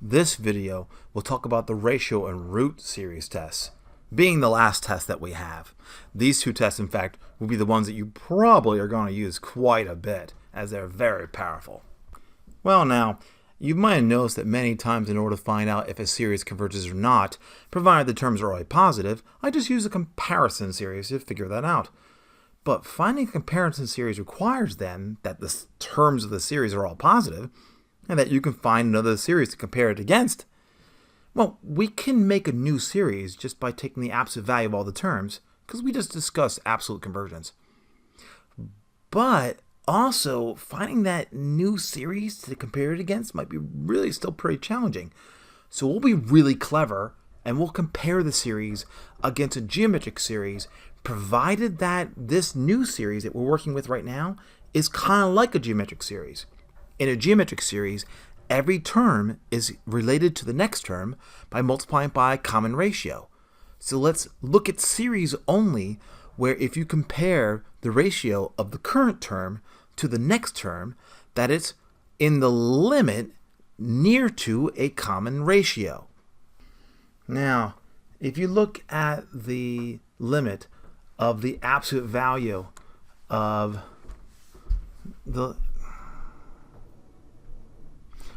This video will talk about the ratio and root series tests, being the last test that we have. These two tests, in fact, will be the ones that you probably are going to use quite a bit, as they're very powerful. Well, now, you might have noticed that many times in order to find out if a series converges or not, provided the terms are already positive, I just use a comparison series to figure that out. But finding a comparison series requires then that the terms of the series are all positive, and that you can find another series to compare it against. Well, we can make a new series just by taking the absolute value of all the terms, because we just discussed absolute convergence. But also, finding that new series to compare it against might be really still pretty challenging. So we'll be really clever, and we'll compare the series against a geometric series, provided that this new series that we're working with right now is kind of like a geometric series. In a geometric series, every term is related to the next term by multiplying by a common ratio. So let's look at series only, where if you compare the ratio of the current term to the next term, that it's in the limit near to a common ratio. Now, if you look at the limit of the absolute value of the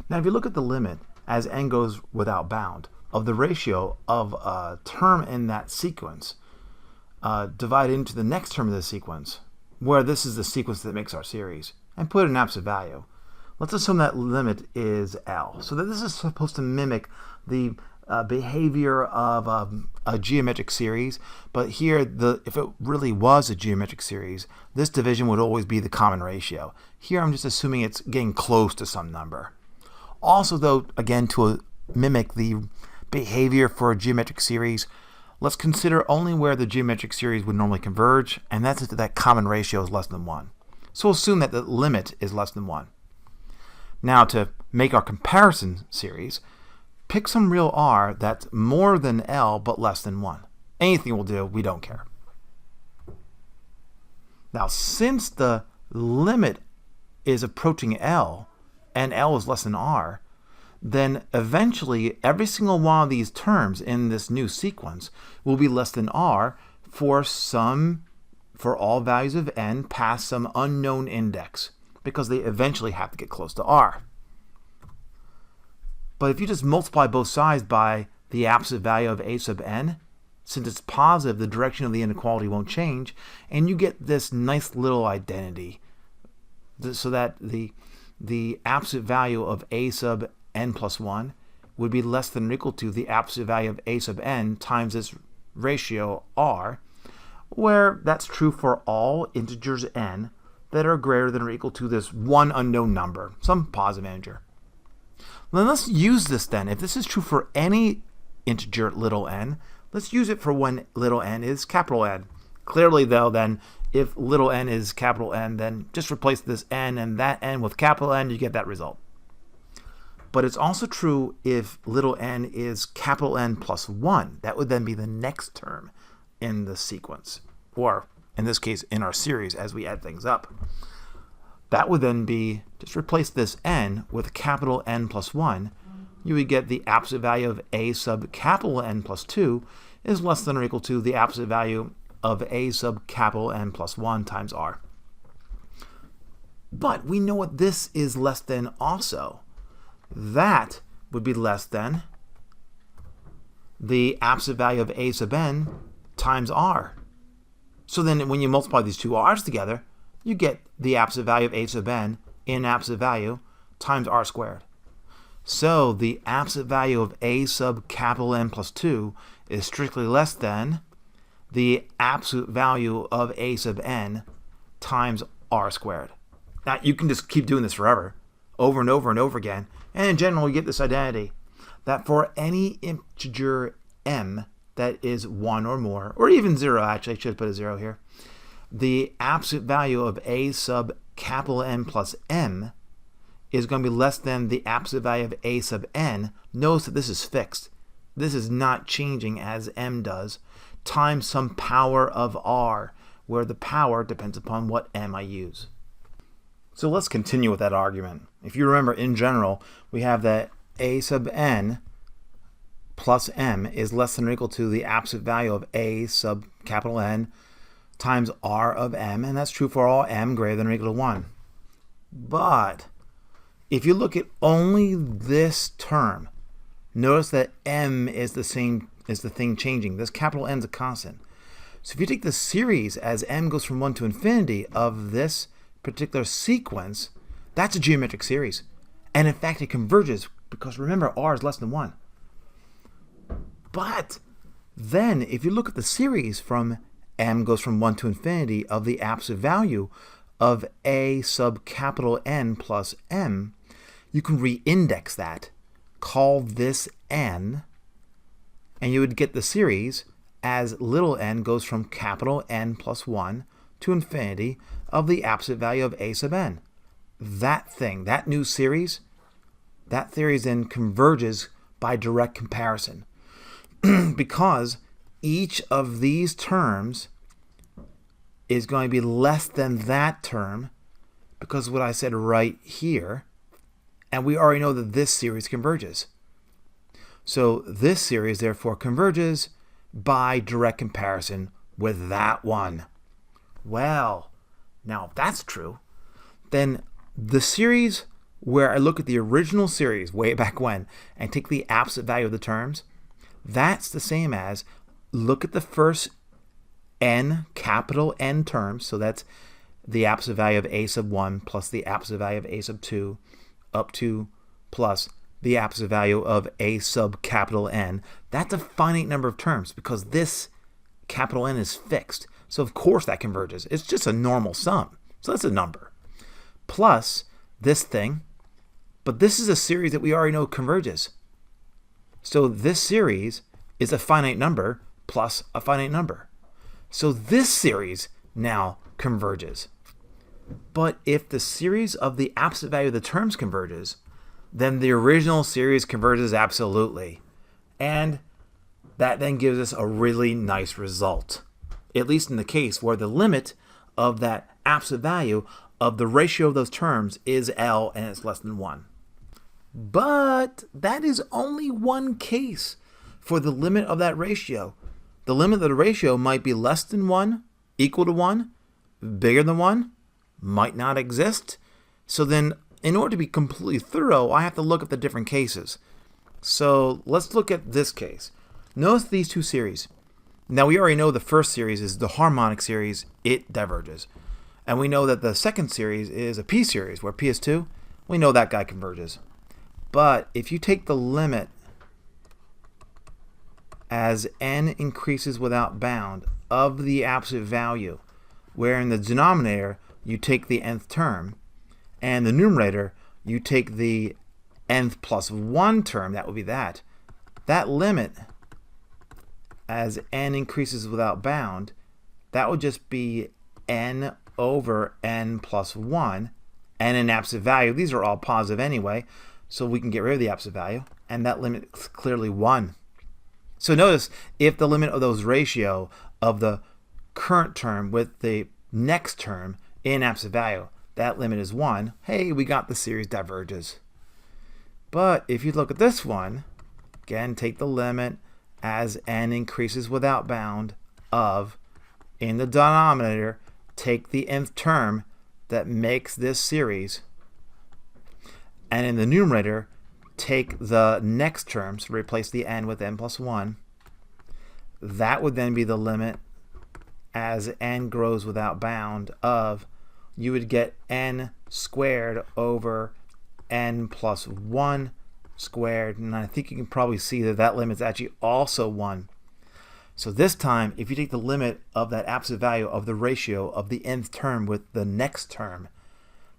Now, if you look at the limit as n goes without bound of the ratio of a term in that sequence divided into the next term of the sequence, where this is the sequence that makes our series, and put an absolute value. Let's assume that limit is L, so that this is supposed to mimic the behavior of a geometric series, but here, if it really was a geometric series, this division would always be the common ratio. Here I'm just assuming it's getting close to some number. Also, though, again, to mimic the behavior for a geometric series, let's consider only where the geometric series would normally converge, and that's if that common ratio is less than 1. So we'll assume that the limit is less than 1. Now, to make our comparison series, pick some real r that's more than L but less than 1. Anything will do, we don't care. Now, since the limit is approaching L, and L is less than R, then eventually every single one of these terms in this new sequence will be less than R for all values of n past some unknown index, because they eventually have to get close to R. But if you just multiply both sides by the absolute value of a sub n, since it's positive, the direction of the inequality won't change, and you get this nice little identity, so that the absolute value of a sub n plus 1 would be less than or equal to the absolute value of a sub n times this ratio r, where that's true for all integers n that are greater than or equal to this one unknown number, some positive integer. Then let's use this then. If this is true for any integer little n, let's use it for when little n is capital N. Clearly, though, then, if little n is capital N, then just replace this n and that n with capital N, you get that result. But it's also true if little n is capital N plus 1. That would then be the next term in the sequence, or in this case, in our series as we add things up. That would then be, just replace this n with capital N plus 1. You would get the absolute value of a sub capital N plus 2 is less than or equal to the absolute value of a sub capital N plus 1 times r. But we know what this is less than also. That would be less than the absolute value of a sub n times r. So then when you multiply these two r's together, you get the absolute value of a sub n in absolute value times r squared. So the absolute value of a sub capital N plus 2 is strictly less than the absolute value of a sub n times r squared. Now, you can just keep doing this forever, over and over and over again, and in general, you get this identity that for any integer m that is 1 or more, or even 0, actually, I should put a 0 here, the absolute value of a sub capital N plus m is going to be less than the absolute value of a sub n. Notice that this is fixed. This is not changing as m does, times some power of r, where the power depends upon what m I use. So let's continue with that argument. If you remember, in general, we have that a sub n plus m is less than or equal to the absolute value of a sub capital N times r of m, and that's true for all m greater than or equal to 1. But if you look at only this term, notice that m is the same as the thing changing. This capital N is a constant. So if you take the series as m goes from 1 to infinity of this particular sequence, that's a geometric series. And in fact, it converges because remember, r is less than 1. But then if you look at the series from m goes from 1 to infinity of the absolute value of a sub capital N plus m, you can re-index that, call this n, and you would get the series as little n goes from capital N plus 1 to infinity of the absolute value of a sub n. That thing, that new series, that theory then converges by direct comparison because each of these terms is going to be less than that term because of what I said right here, and we already know that this series converges. So this series therefore converges by direct comparison with that one. Well, now if that's true, then the series where I look at the original series way back when and take the absolute value of the terms, that's the same as look at the first n, capital N terms, so that's the absolute value of a sub 1 plus the absolute value of a sub 2 up to plus the absolute value of a sub capital N. That's a finite number of terms because this capital N is fixed. So of course that converges. It's just a normal sum. So that's a number. Plus this thing, but this is a series that we already know converges. So this series is a finite number plus a finite number. So this series now converges. But if the series of the absolute value of the terms converges, then the original series converges absolutely. And that then gives us a really nice result, at least in the case where the limit of that absolute value of the ratio of those terms is L and it's less than 1. But that is only one case for the limit of that ratio. The limit of the ratio might be less than 1, equal to 1, bigger than 1, might not exist. So then in order to be completely thorough, I have to look at the different cases. So let's look at this case. Notice these two series. Now we already know the first series is the harmonic series, it diverges. And we know that the second series is a p-series, where p is 2. We know that guy converges. But if you take the limit as n increases without bound of the absolute value, where in the denominator you take the nth term, and the numerator you take the nth plus 1 term, that would be that limit as n increases without bound, that would just be n over n plus 1, and an absolute value. These are all positive anyway, so we can get rid of the absolute value, and that limit is clearly 1. So notice, if the limit of those ratio of the current term with the next term in absolute value, that limit is 1, hey, we got the series diverges. But if you look at this one, again, take the limit as n increases without bound of, in the denominator, take the nth term that makes this series, and in the numerator, take the next term, so replace the n with n plus 1. That would then be the limit as n grows without bound of, you would get n squared over n plus 1 squared, and I think you can probably see that that limit is actually also 1. So this time, if you take the limit of that absolute value of the ratio of the nth term with the next term,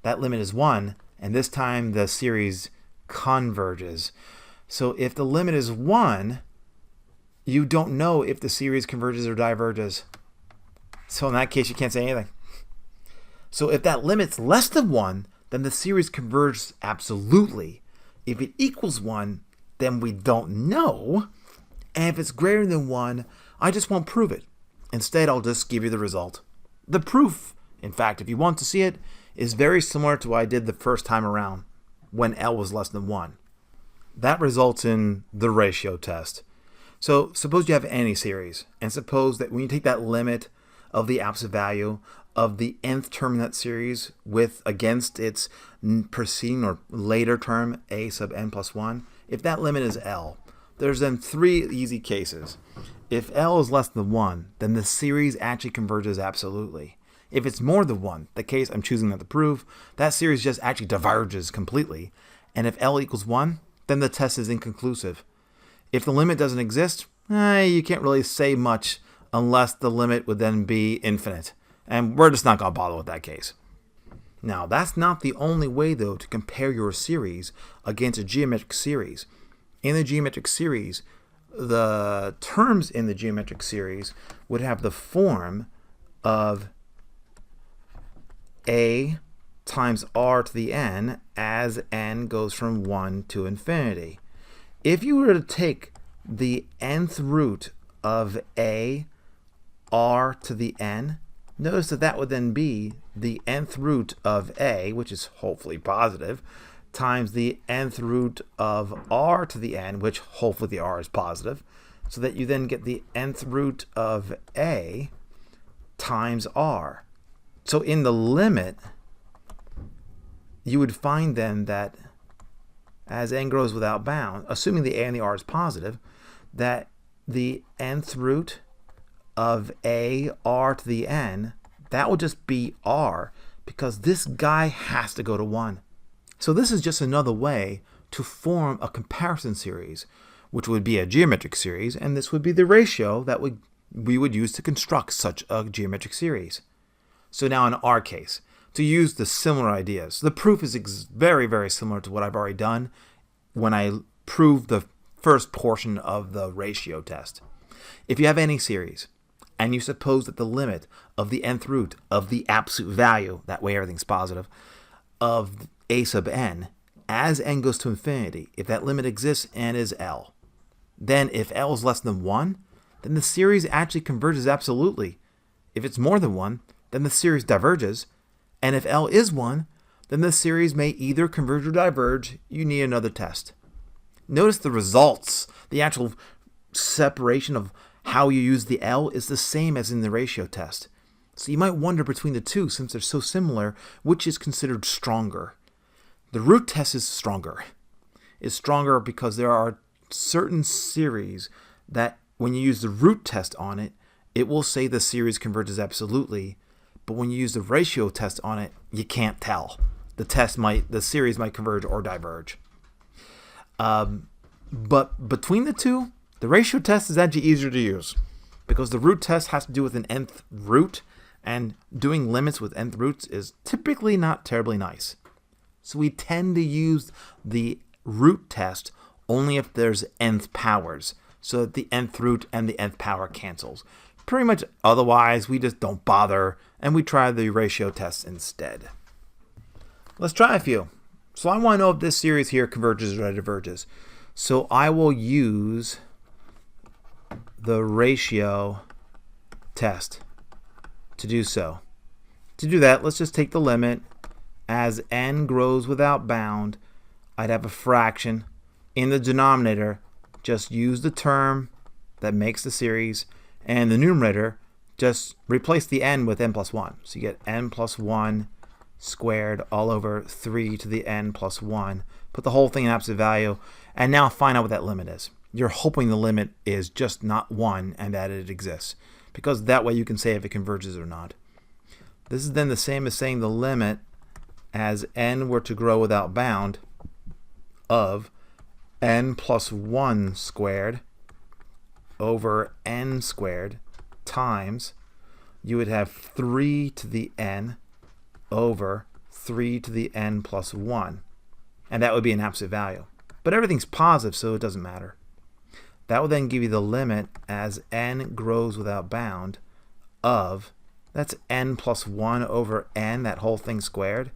that limit is 1, and this time the series converges. So if the limit is 1, you don't know if the series converges or diverges. So in that case, you can't say anything. So if that limit's less than 1, then the series converges absolutely. If it equals 1, then we don't know. And if it's greater than 1, I just won't prove it. Instead, I'll just give you the result. The proof, in fact, if you want to see it, is very similar to what I did the first time around when L was less than 1. that results in the ratio test. So suppose you have any series, and suppose that when you take that limit of the absolute value of the nth term in that series with against its preceding or later term a sub n plus 1, if that limit is L, there's then three easy cases. If L is less than 1, then the series actually converges absolutely. If it's more than 1, the case I'm choosing not to prove, that series just actually diverges completely. And if L equals 1, then the test is inconclusive. If the limit doesn't exist, you can't really say much unless the limit would then be infinite. And we're just not going to bother with that case. Now, that's not the only way, though, to compare your series against a geometric series. In the geometric series, the terms in the geometric series would have the form of a times r to the n as n goes from 1 to infinity. If you were to take the nth root of a r to the n, notice that that would then be the nth root of a, which is hopefully positive, times the nth root of r to the n, which hopefully the r is positive, so that you then get the nth root of a times r. So in the limit, you would find then that as n grows without bound, assuming the a and the r is positive, that the nth root of a r to the n, that will just be r, because this guy has to go to 1. So this is just another way to form a comparison series, which would be a geometric series, and this would be the ratio that we would use to construct such a geometric series. So now in our case, to use the similar ideas, the proof is very, very similar to what I've already done when I proved the first portion of the ratio test. If you have any series, and you suppose that the limit of the nth root of the absolute value, that way everything's positive, of a sub n, as n goes to infinity, if that limit exists and is L, then if L is less than 1, then the series actually converges absolutely. If it's more than 1, then the series diverges, and if L is 1, then the series may either converge or diverge. You need another test. Notice the results, the actual separation of how you use the L is the same as in the ratio test. So you might wonder between the two, since they're so similar, which is considered stronger. The root test is stronger. It's stronger because there are certain series that when you use the root test on it, it will say the series converges absolutely. But when you use the ratio test on it, you can't tell. The series might converge or diverge. But between the two, the ratio test is actually easier to use because the root test has to do with an nth root, and doing limits with nth roots is typically not terribly nice. So we tend to use the root test only if there's nth powers, so that the nth root and the nth power cancels. Pretty much otherwise, we just don't bother, and we try the ratio test instead. Let's try a few. So I want to know if this series here converges or diverges. So I will use the ratio test to do so. To do that, let's just take the limit. As n grows without bound, I'd have a fraction. In the denominator, just use the term that makes the series, and the numerator, just replace the n with n plus 1. So you get n plus 1 squared all over 3 to the n plus 1. Put the whole thing in absolute value, and now find out what that limit is. You're hoping the limit is just not 1 and that it exists, because that way you can say if it converges or not. This is then the same as saying the limit as n were to grow without bound of n plus 1 squared over n squared times, you would have 3 to the n over 3 to the n plus 1. And that would be an absolute value. But everything's positive, so it doesn't matter. That will then give you the limit as n grows without bound of, that's n plus 1 over n, that whole thing squared.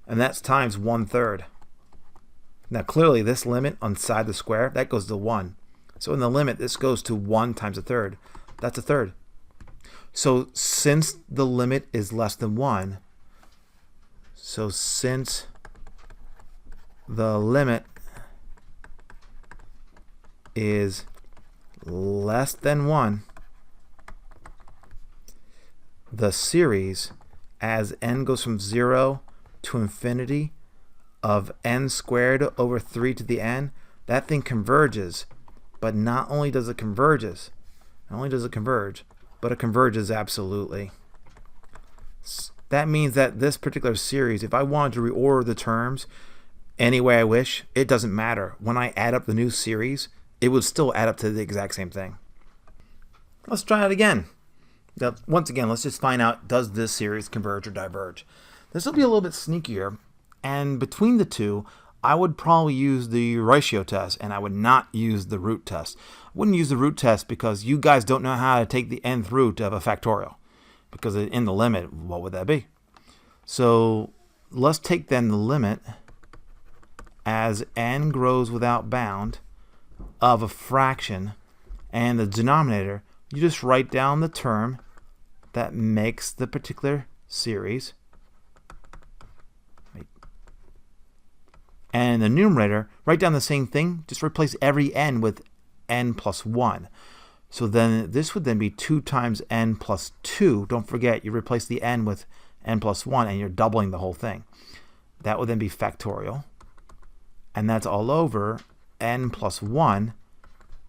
And that's times 1/3. Now clearly this limit on side the square, that goes to 1. So in the limit, this goes to 1 times 1/3. That's 1/3. So since the limit is less than 1, so since the limit is less than 1, the series as n goes from 0 to infinity of n squared over 3 to the n, that thing converges. But not only does it converge, but it converges absolutely. That means that this particular series, if I wanted to reorder the terms any way I wish, it doesn't matter. When I add up the new series, it would still add up to the exact same thing. Let's try it again. Now, once again, let's just find out, does this series converge or diverge? This will be a little bit sneakier, and between the two, I would probably use the ratio test, and I would not use the root test. I wouldn't use the root test because you guys don't know how to take the nth root of a factorial. Because in the limit, what would that be? So let's take then the limit as n grows without bound of a fraction, and the denominator, you just write down the term that makes the particular series. And the numerator, write down the same thing, just replace every n with n plus 1. So then this would then be 2 times n plus 2. Don't forget, you replace the n with n plus 1 and you're doubling the whole thing. That would then be factorial. And that's all over n plus 1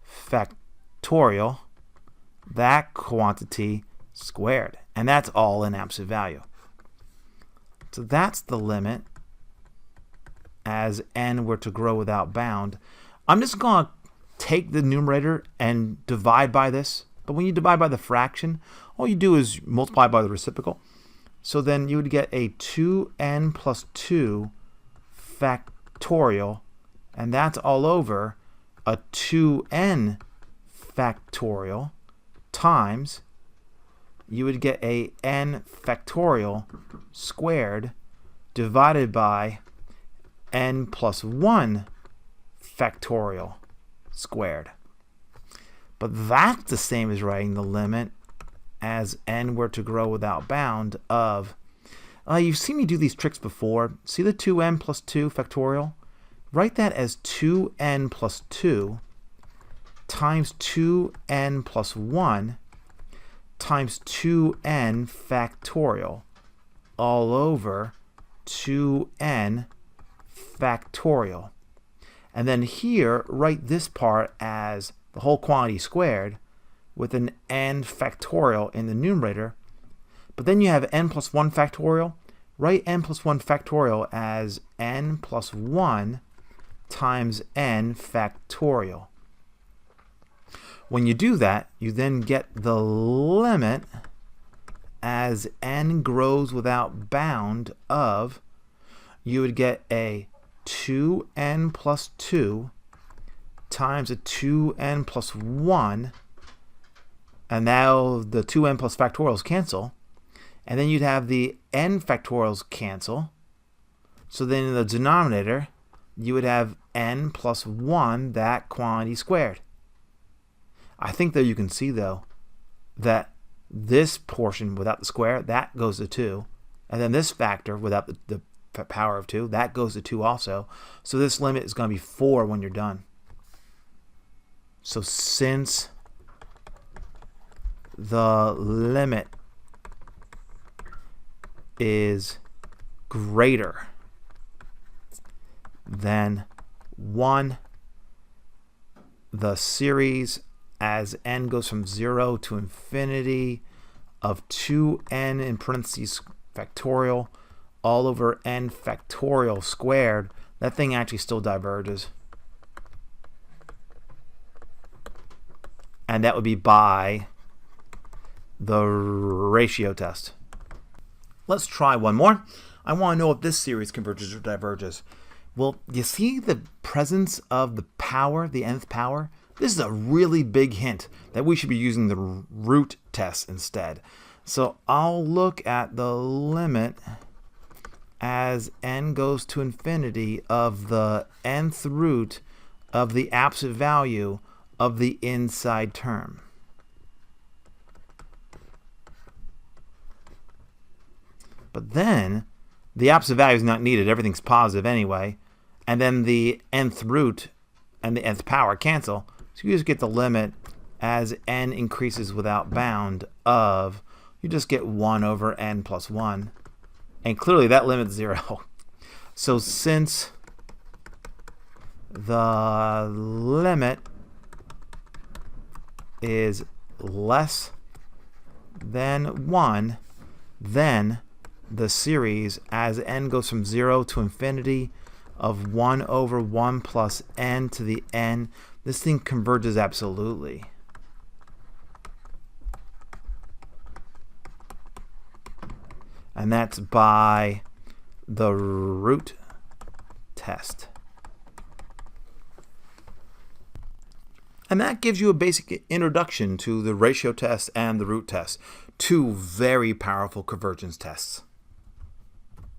factorial, that quantity squared. And that's all in absolute value. So that's the limit as n were to grow without bound. I'm just going to take the numerator and divide by this. But when you divide by the fraction, all you do is multiply by the reciprocal. So then you would get a 2n plus 2 factorial, and that's all over a 2n factorial times, you would get a n factorial squared divided by n plus 1 factorial squared. But that's the same as writing the limit as n were to grow without bound of, you've seen me do these tricks before. See the 2n plus 2 factorial? Write that as 2n plus 2 times 2n plus 1 times 2n factorial all over 2n factorial. And then here, write this part as the whole quantity squared with an n factorial in the numerator. But then you have n plus 1 factorial. Write n plus 1 factorial as n plus 1 times n factorial. When you do that, you then get the limit as n grows without bound of, you would get a 2n plus 2 times a 2n plus 1, and now the 2n plus factorials cancel, and then you'd have the n factorials cancel. So then in the denominator, you would have n plus 1, that quantity squared. I think that you can see, though, that this portion without the square, that goes to 2. And then this factor without the power of 2, that goes to 2 also. So this limit is going to be 4 when you're done. So since the limit is greater than 1, the series as n goes from 0 to infinity of 2n in parentheses factorial all over n factorial squared, that thing actually still diverges. And that would be by the ratio test. Let's try one more. I want to know if this series converges or diverges. Well, you see the presence of the power, the nth power? This is a really big hint that we should be using the root test instead. So I'll look at the limit as n goes to infinity of the nth root of the absolute value of the inside term. But then the absolute value is not needed. Everything's positive anyway. And then the nth root and the nth power cancel. So you just get the limit as n increases without bound of, you just get 1 over n plus 1. And clearly that limit's 0. So since the limit is less than 1, then the series as n goes from 0 to infinity of 1 over 1 plus n to the n, this thing converges absolutely. And that's by the root test. And that gives you a basic introduction to the ratio test and the root test, two very powerful convergence tests.